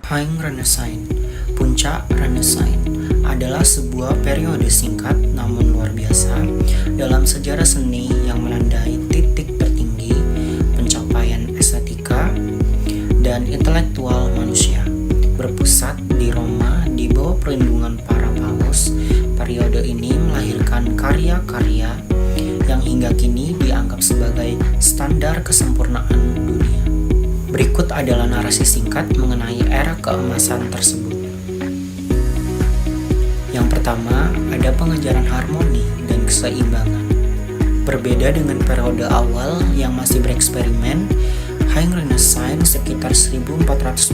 High Renaissance, puncak Renaissance, adalah sebuah periode singkat namun luar biasa dalam sejarah seni yang menandai titik tertinggi pencapaian estetika dan intelektual manusia. Berpusat di Roma di bawah perlindungan para paus, periode ini melahirkan karya-karya yang hingga kini dianggap sebagai standar kesempurnaan dunia. Berikut adalah narasi singkat mengenai era keemasan tersebut. Yang pertama, ada pengejaran harmoni dan keseimbangan. Berbeda dengan periode awal yang masih bereksperimen, High Renaissance sekitar 1490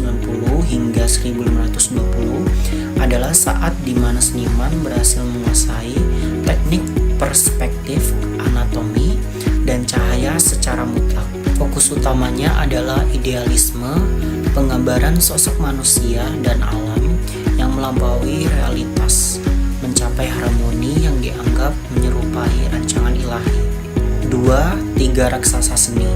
hingga 1520 adalah saat di mana seniman berhasil menguasai teknik perspektif, anatomi, dan cahaya secara mutlak. Fokus utamanya adalah idealisme, penggambaran sosok manusia dan alam yang melampaui realitas, mencapai harmoni yang dianggap menyerupai rancangan ilahi. 2. Tiga raksasa seni.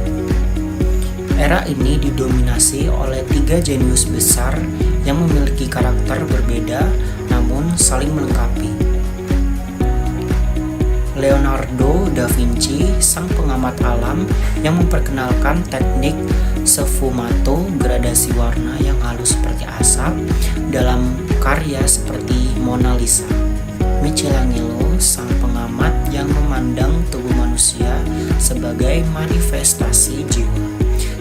Era ini didominasi oleh tiga jenius besar yang memiliki karakter berbeda namun saling melengkapi. Leonardo da Vinci, sang pengamat alam yang memperkenalkan teknik sfumato, gradasi warna yang halus seperti asap dalam karya seperti Mona Lisa. Michelangelo, sang pengamat yang memandang tubuh manusia sebagai manifestasi jiwa,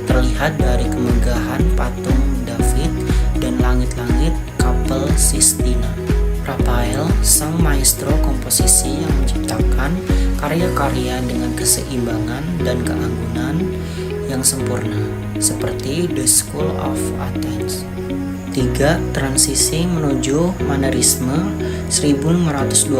terlihat dari kemegahan patung David dan langit-langit Kapel Sistina. Raphael, sang maestro komposisi yang menciptakan karya-karya dengan keseimbangan dan keanggunan yang sempurna, seperti The School of Athens. 3. Transisi menuju Manierisme 1520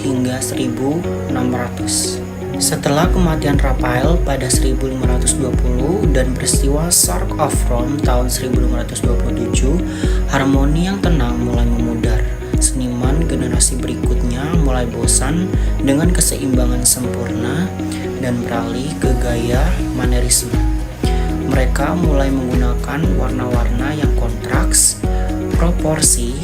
hingga 1600. Setelah kematian Raphael pada 1520 dan peristiwa Shark of Rome tahun 1527, harmoni yang tenang mulai memudar. Seniman generasi berikutnya mulai bosan dengan keseimbangan sempurna dan beralih ke gaya Manierisme. Mereka mulai menggunakan warna-warna yang kontraks, proporsi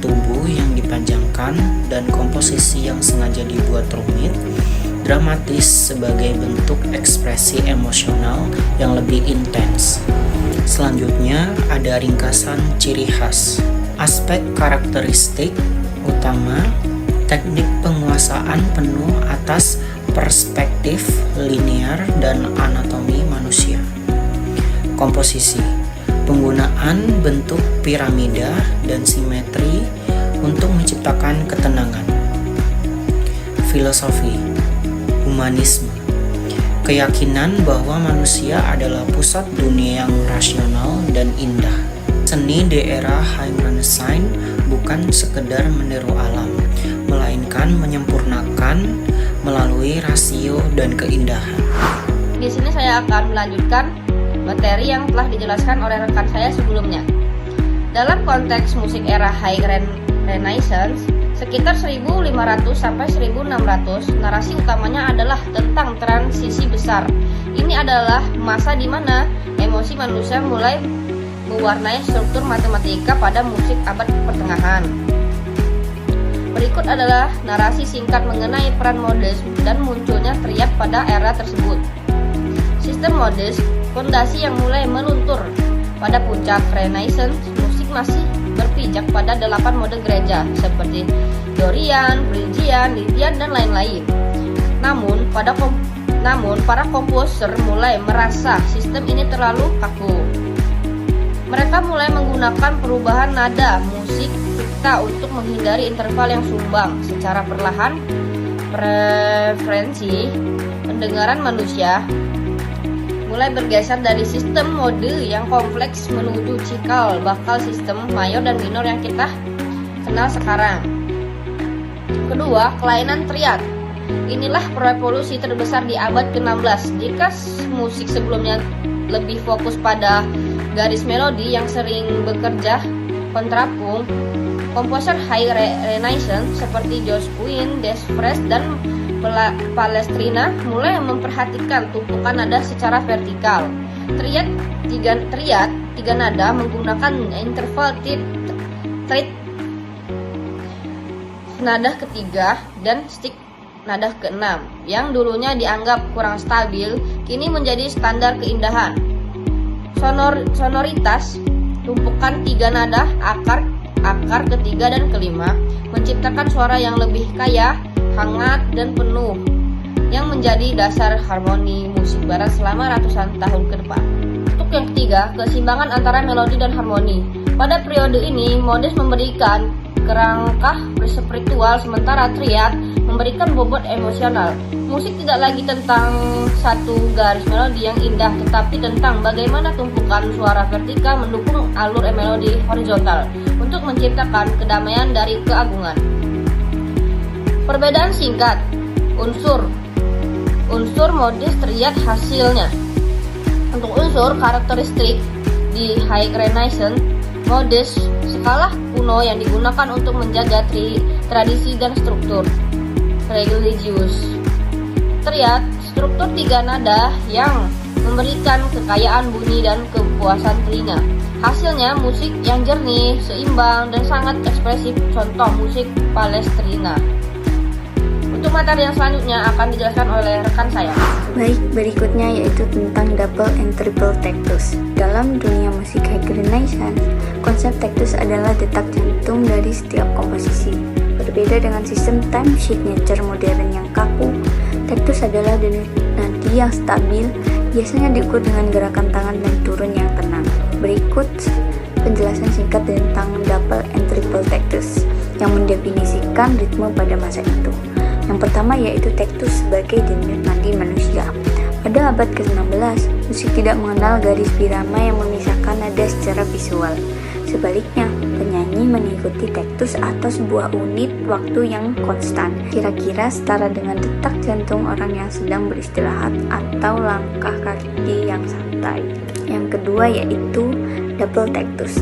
tubuh yang dipanjangkan, dan komposisi yang sengaja dibuat rumit, dramatis sebagai bentuk ekspresi emosional yang lebih intens. Selanjutnya ada ringkasan ciri khas. Aspek karakteristik utama, teknik penguasaan penuh atas perspektif linear dan anatomi manusia. Komposisi, penggunaan bentuk piramida dan simetri untuk menciptakan ketenangan. Filosofi, humanisme, keyakinan bahwa manusia adalah pusat dunia yang rasional dan indah. Seni di era High Renaissance bukan sekedar meniru alam, melainkan menyempurnakan melalui rasio dan keindahan. Di sini saya akan melanjutkan materi yang telah dijelaskan oleh rekan saya sebelumnya. Dalam konteks musik era High Renaissance, sekitar 1500 sampai 1600, narasi utamanya adalah tentang transisi besar. Ini adalah masa di mana emosi manusia mulai mewarnai struktur matematika pada musik abad pertengahan. Berikut adalah narasi singkat mengenai peran modis dan munculnya triad pada era tersebut. Sistem modis, fondasi yang mulai meluntur. Pada puncak Renaissance, musik masih berpijak pada 8 mode gereja seperti Dorian, Phrygian, Lydian, dan lain-lain. Namun para komposer mulai merasa sistem ini terlalu kaku. Mereka mulai menggunakan perubahan nada musik kita untuk menghindari interval yang sumbang. Secara perlahan, preferensi pendengaran manusia mulai bergeser dari sistem mode yang kompleks menuju cikal bakal sistem mayor dan minor yang kita kenal sekarang. Kedua, kelainan triad. Inilah revolusi terbesar di abad ke-16. Jika musik sebelumnya lebih fokus pada garis melodi yang sering bekerja kontrapung, komposer High Renaissance seperti George Quinn, Desfres, dan Palestrina mulai memperhatikan tumpukan nada secara vertikal. Triad tiga nada menggunakan interval third nada ketiga dan stick nada keenam yang dulunya dianggap kurang stabil kini menjadi standar keindahan. Sonoritas tumpukan tiga nada akar ketiga dan kelima menciptakan suara yang lebih kaya, hangat, dan penuh yang menjadi dasar harmoni musik barat selama ratusan tahun ke depan. Untuk yang ketiga, keseimbangan antara melodi dan harmoni. Pada periode ini, Modest memberikan kerangka spiritual sementara Triad memberikan bobot emosional. Musik tidak lagi tentang satu garis melodi yang indah, tetapi tentang bagaimana tumpukan suara vertikal mendukung alur melodi horizontal untuk menciptakan kedamaian dari keagungan. Perbedaan singkat. Unsur Modest Triad hasilnya. Untuk unsur karakteristik di High Renaissance, Modest skala kuno yang digunakan untuk menjaga tradisi dan struktur religius. Triad, struktur tiga nada yang memberikan kekayaan bunyi dan kepuasan telinga. Hasilnya musik yang jernih, seimbang, dan sangat ekspresif, contoh musik Palestrina. Untuk materi yang selanjutnya akan dijelaskan oleh rekan saya. Baik, berikutnya yaitu tentang double and triple tectus. Dalam dunia musik High Renaissance, konsep tectus adalah detak jantung dari setiap komposisi. Berbeda dengan sistem time signature modern yang kaku, tectus adalah denyut nadi yang stabil, biasanya diukur dengan gerakan tangan dan turun yang tenang. Berikut penjelasan singkat tentang double and triple tectus yang mendefinisikan ritme pada masa itu. Yang pertama yaitu tectus sebagai denyut nadi manusia. Pada abad ke-16, musik tidak mengenal garis birama yang memisahkan nada secara visual. Sebaliknya, penyanyi mengikuti tectus atau sebuah unit waktu yang konstan, kira-kira setara dengan detak jantung orang yang sedang beristirahat atau langkah kaki yang santai. Yang kedua yaitu double tectus,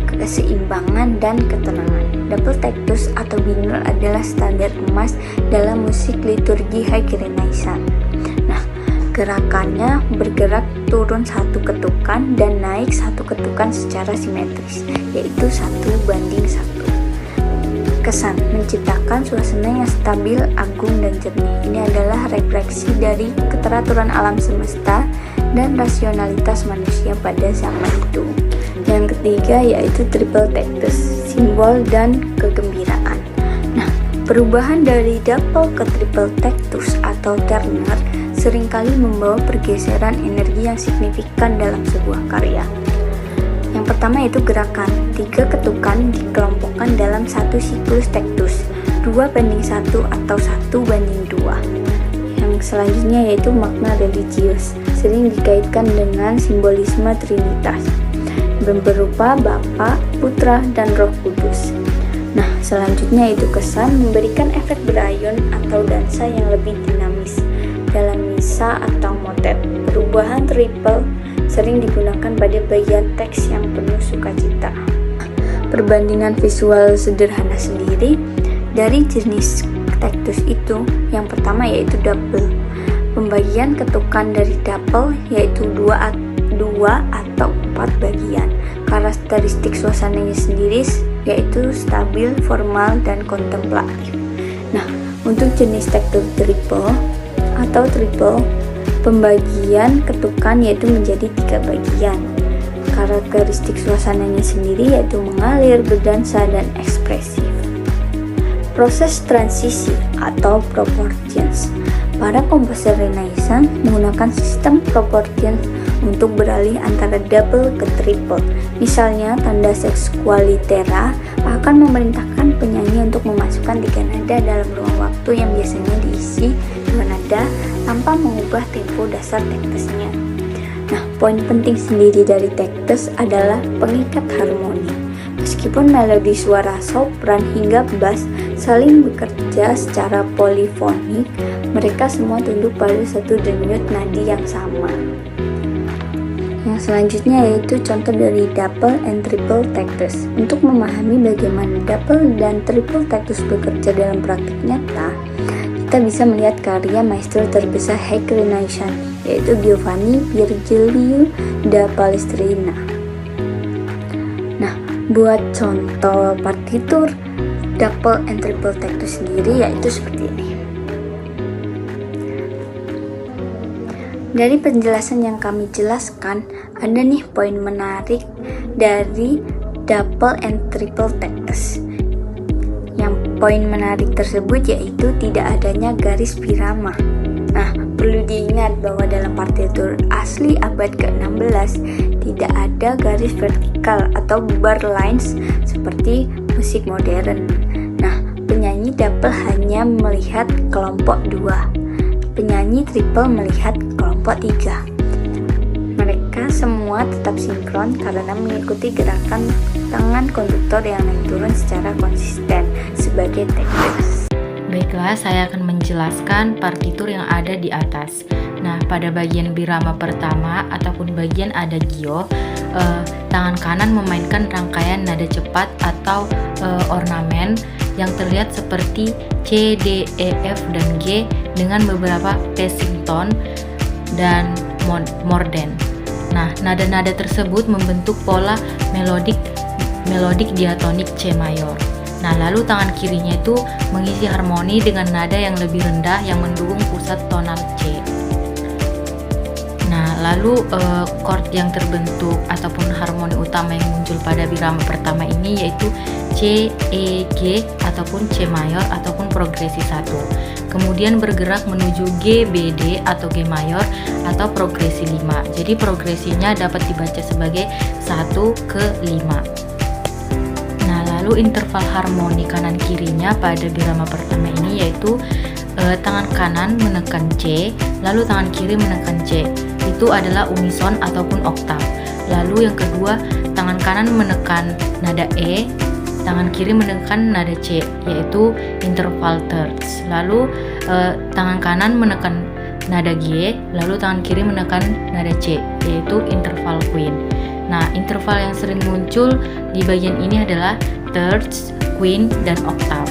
keseimbangan dan ketenangan. Double tectus atau binur adalah standar emas dalam musik liturgi High Renaissance. Nah, gerakannya bergerak turun satu ketukan dan naik satu ketukan secara simetris, yaitu 1:1. Kesan menciptakan suasana yang stabil, agung, dan jernih. Ini adalah refleksi dari keteraturan alam semesta dan rasionalitas manusia pada zaman itu. Yang ketiga yaitu triple tectus, simbol dan kegembiraan. Nah, perubahan dari double ke triple tectus atau terner seringkali membawa pergeseran energi yang signifikan dalam sebuah karya. Yang pertama yaitu gerakan. 3 ketukan dikelompokkan dalam satu siklus tectus, 2:1 atau 1:2. Yang selanjutnya yaitu makna religius, sering dikaitkan dengan simbolisme Trinitas, berupa Bapa, Putra, dan Roh Kudus. Nah, selanjutnya itu kesan memberikan efek berayun atau dansa yang lebih dinamis dalam misa atau motet. Perubahan triple sering digunakan pada bagian teks yang penuh sukacita. Perbandingan visual sederhana sendiri dari jenis tectus itu. Yang pertama yaitu double. Pembagian ketukan dari double yaitu 2 atau 4 bagian. Karakteristik suasananya sendiri yaitu stabil, formal, dan kontemplatif. Nah, untuk jenis tectus triple atau triple, pembagian ketukan yaitu menjadi 3 bagian. Karakteristik suasananya sendiri yaitu mengalir, berdansa, dan ekspresif. Proses transisi atau proportions. Para komposer Renaissance menggunakan sistem proportions untuk beralih antara double ke triple. Misalnya, tanda sexqualitera akan memerintahkan penyanyi untuk memasukkan 3 nada dalam ruang waktu yang biasanya diisi 2 nada tanpa mengubah tempo dasar tectusnya. Nah, poin penting sendiri dari tectus adalah pengikat harmoni. Meskipun melodi suara sopran hingga bass saling bekerja secara polifonik, mereka semua tunduk pada satu denyut nadi yang sama. Yang selanjutnya yaitu contoh dari double and triple tectus. Untuk memahami bagaimana double dan triple tectus bekerja dalam praktik nyata, kita bisa melihat karya maestro terbesar High Renaissance, yaitu Giovanni Virgilio da Palestrina. Buat contoh partitur double and triple tactus sendiri yaitu seperti ini. Dari penjelasan yang kami jelaskan, ada nih poin menarik dari double and triple tactus. Yang poin menarik tersebut yaitu tidak adanya garis birama. Nah, perlu diingat bahwa dalam partitur asli abad ke-16 tidak ada garis vertikal atau bar lines seperti musik modern. Nah, penyanyi double hanya melihat kelompok 2, penyanyi triple melihat kelompok 3. Mereka semua tetap sinkron karena mengikuti gerakan tangan konduktor yang naik turun secara konsisten sebagai tactus. Baiklah, saya akan menjelaskan partitur yang ada di atas. Nah, pada bagian birama pertama ataupun bagian adagio, tangan kanan memainkan rangkaian nada cepat atau ornamen yang terlihat seperti C, D, E, F, dan G dengan beberapa passing tone dan morden. Nah, nada-nada tersebut membentuk pola melodik diatonik C mayor. Nah, lalu tangan kirinya itu mengisi harmoni dengan nada yang lebih rendah yang mendukung pusat tonal C. Nah, lalu chord yang terbentuk ataupun harmoni utama yang muncul pada birama pertama ini yaitu C, E, G ataupun C mayor ataupun progresi 1. Kemudian bergerak menuju G, B, D atau G mayor atau progresi 5. Jadi progresinya dapat dibaca sebagai 1 ke 5. Lalu interval harmoni kanan kirinya pada birama pertama ini yaitu tangan kanan menekan C, lalu tangan kiri menekan C. Itu adalah unison ataupun oktav. Lalu yang kedua, tangan kanan menekan nada E, tangan kiri menekan nada C, yaitu interval thirds. Lalu tangan kanan menekan nada G, lalu tangan kiri menekan nada C, yaitu interval quint. Nah, interval yang sering muncul di bagian ini adalah thirds, quint, dan octave.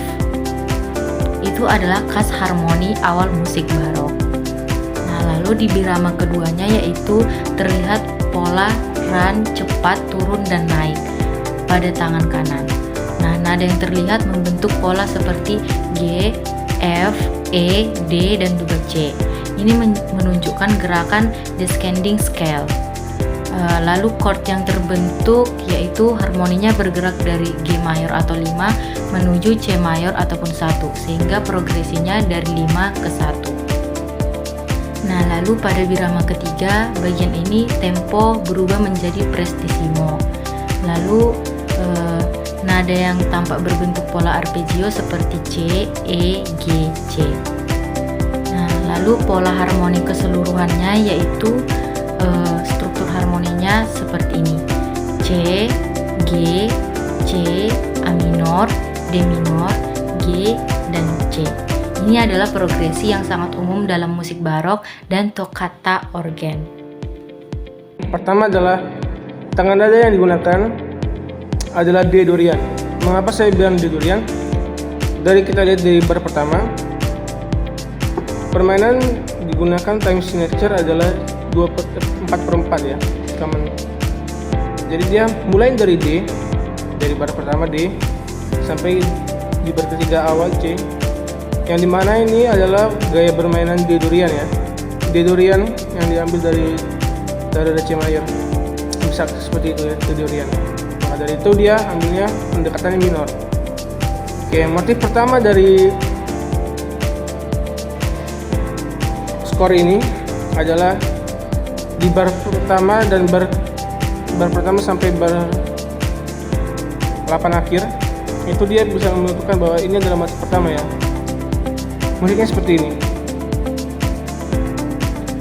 Itu adalah khas harmoni awal musik barok. Nah, lalu di birama keduanya yaitu terlihat pola run, cepat, turun, dan naik pada tangan kanan. Nah, nada yang terlihat membentuk pola seperti G, F, E, D, dan juga C. Ini menunjukkan gerakan descending scale. Lalu chord yang terbentuk yaitu harmoninya bergerak dari G mayor atau 5 menuju C mayor ataupun 1 sehingga progresinya dari 5 ke 1. Nah, lalu pada birama ketiga bagian ini tempo berubah menjadi prestissimo. Lalu nada yang tampak berbentuk pola arpeggio seperti C, E, G, C. Nah, lalu pola harmoni keseluruhannya yaitu struktur harmoninya seperti ini: C, G, C, A minor, D minor, G, dan C. Ini adalah progresi yang sangat umum dalam musik barok dan toccata organ. Pertama adalah tangan nada yang digunakan adalah D Dorian. Mengapa saya bilang D Dorian? Dari kita lihat di bar pertama, permainan digunakan time signature adalah 4/4 ya, common. Jadi dia mulai dari D, dari bar pertama D sampai di bar ketiga awal C, yang dimana ini adalah gaya permainan D Dorian ya. D Dorian yang diambil dari nada C mayor, bisa seperti itu ya, D Dorian. Maka dari itu dia ambilnya pendekatannya minor. Oke, motif pertama dari skor ini adalah di bar pertama dan bar pertama sampai bar 8 akhir itu dia bisa menentukan bahwa ini adalah motif pertama ya. Musiknya seperti ini.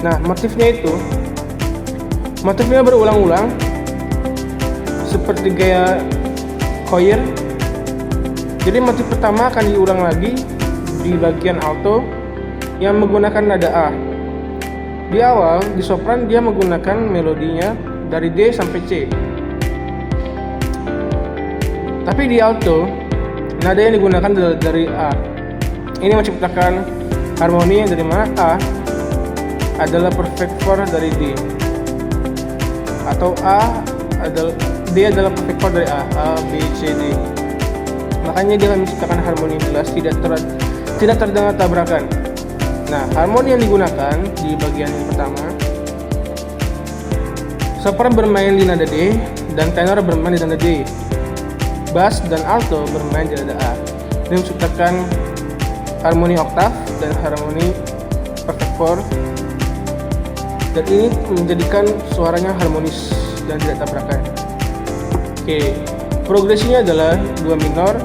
Nah, motifnya berulang-ulang seperti gaya choir. Jadi motif pertama akan diulang lagi di bagian alto yang menggunakan nada A. Di awal, di sopran dia menggunakan melodinya dari D sampai C. Tapi di alto, nada yang digunakan dari A. Ini menciptakan harmoni yang dari mana A adalah perfect 4 dari D. Atau A adalah D D adalah perfect chord dari A, B, C, D. Makanya dia akan menciptakan harmoni yang jelas, tidak terdengar tabrakan. Nah, harmoni yang digunakan di bagian yang pertama, sopran bermain di nada D dan tenor bermain di nada D. Bass dan alto bermain di nada A. Dia menciptakan harmoni oktav dan harmoni perfect chord. Dan ini menjadikan suaranya harmonis dan tidak tabrakan. Oke, progresinya adalah 2 minor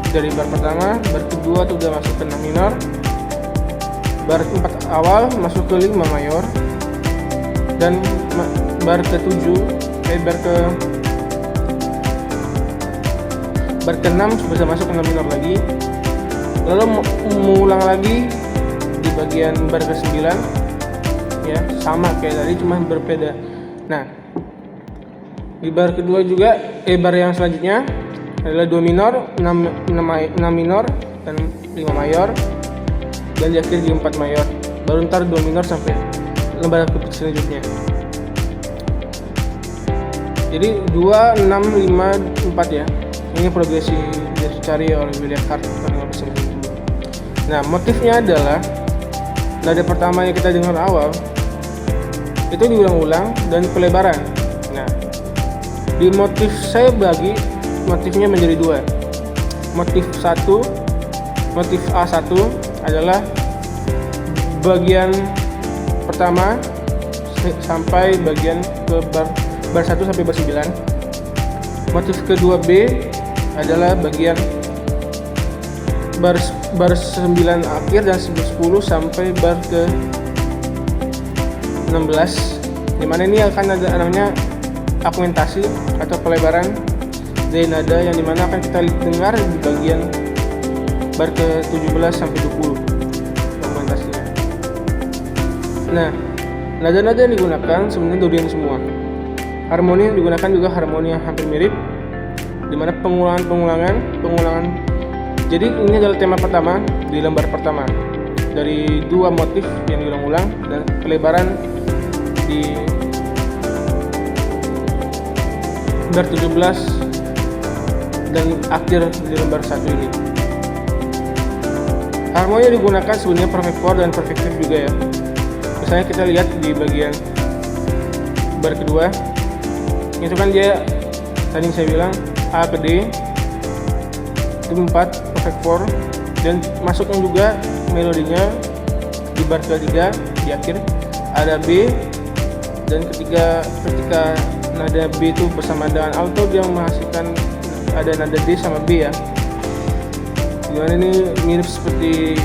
dari bar pertama, bar kedua itu udah masuk ke 6 minor, bar 4 awal masuk ke 5 mayor, dan bar ke-7 bar ke-6 sudah masuk ke 6 minor lagi. Lalu mengulang lagi di bagian bar ke-9 ya, sama kayak tadi cuma berbeda. Nah, di bar kedua juga bar yang selanjutnya adalah 2 minor, 6 minor dan 5 mayor, dan di akhir di 4 mayor. Baru ntar 2 minor sampai lembar ke selanjutnya. Jadi 2, 6, 5, 4 ya. Ini progresi yang dicari oleh William Hart pada 1992. Nah, motifnya adalah nada pertama yang kita dengar awal itu diulang-ulang dan pelebaran. Nah, di motif saya bagi motifnya menjadi 2. Motif A1 adalah bagian pertama sampai bagian ke bar 1 sampai bar 9. Motif kedua B adalah bagian bar 9 akhir dan 10 sampai bar ke 16, dimana ini akan ada namanya augmentasi atau pelebaran dari nada yang dimana akan kita dengar di bagian bar ke 17 sampai 20 augmentasinya. Nah, nada-nada yang digunakan sebenarnya durian semua. Harmoni yang digunakan juga harmoni yang hampir mirip, dimana pengulangan. Jadi ini adalah tema pertama di lembar pertama dari 2 motif yang diulang-ulang dan pelebaran di bar 17 dan akhir di lembar 1 ini. Harmoni yang digunakan sebenarnya perfect chord dan perfect fifth juga ya. Misalnya kita lihat di bagian bar kedua, itu kan dia tadi saya bilang A ke D itu 4 perfect chord, dan masuknya juga melodinya di bar ketiga di akhir ada B, dan ketika nada B itu bersama dengan alto dia menghasilkan ada nada D sama B ya. Gimana ini mirip seperti,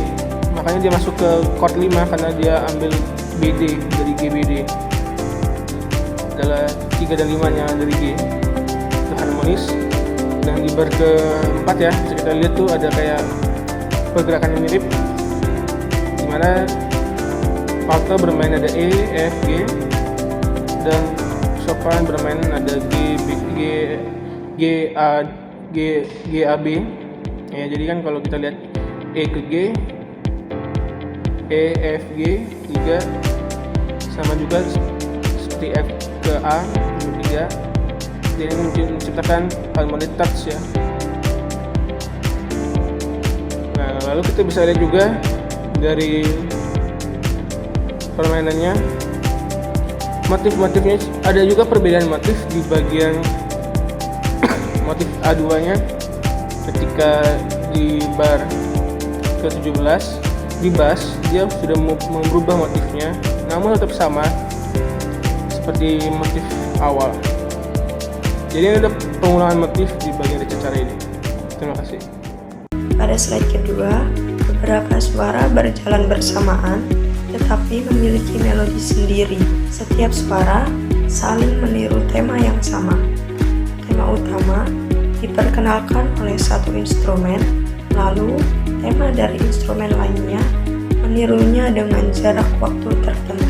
makanya dia masuk ke chord 5 karena dia ambil BD dari GBD. Adalah 3 dan 5 nya dari G itu harmonis. Dan di bar ke-4 ya, bisa kita lihat tuh ada kayak pergerakan yang mirip, dimana alto bermain nada E, F, G, dan sopran bermain nada G, A, B. Ya, jadi kan kalau kita lihat E ke G, E, F, G, 3 sama juga seperti F ke A, 3. Jadi menciptakan harmoni touch ya. Nah, lalu kita bisa lihat juga dari permainannya, motif-motifnya ada juga perbedaan motif di bagian motif A2 nya. Ketika di bar ke-17 di bass dia sudah merubah motifnya, namun tetap sama seperti motif awal. Jadi ada pengulangan motif di bagian cara ini. Terima kasih. Pada slide kedua, beberapa suara berjalan bersamaan tetapi memiliki melodi sendiri. Setiap suara saling meniru tema yang sama. Tema utama diperkenalkan oleh satu instrumen, lalu tema dari instrumen lainnya menirunya dengan jarak waktu tertentu.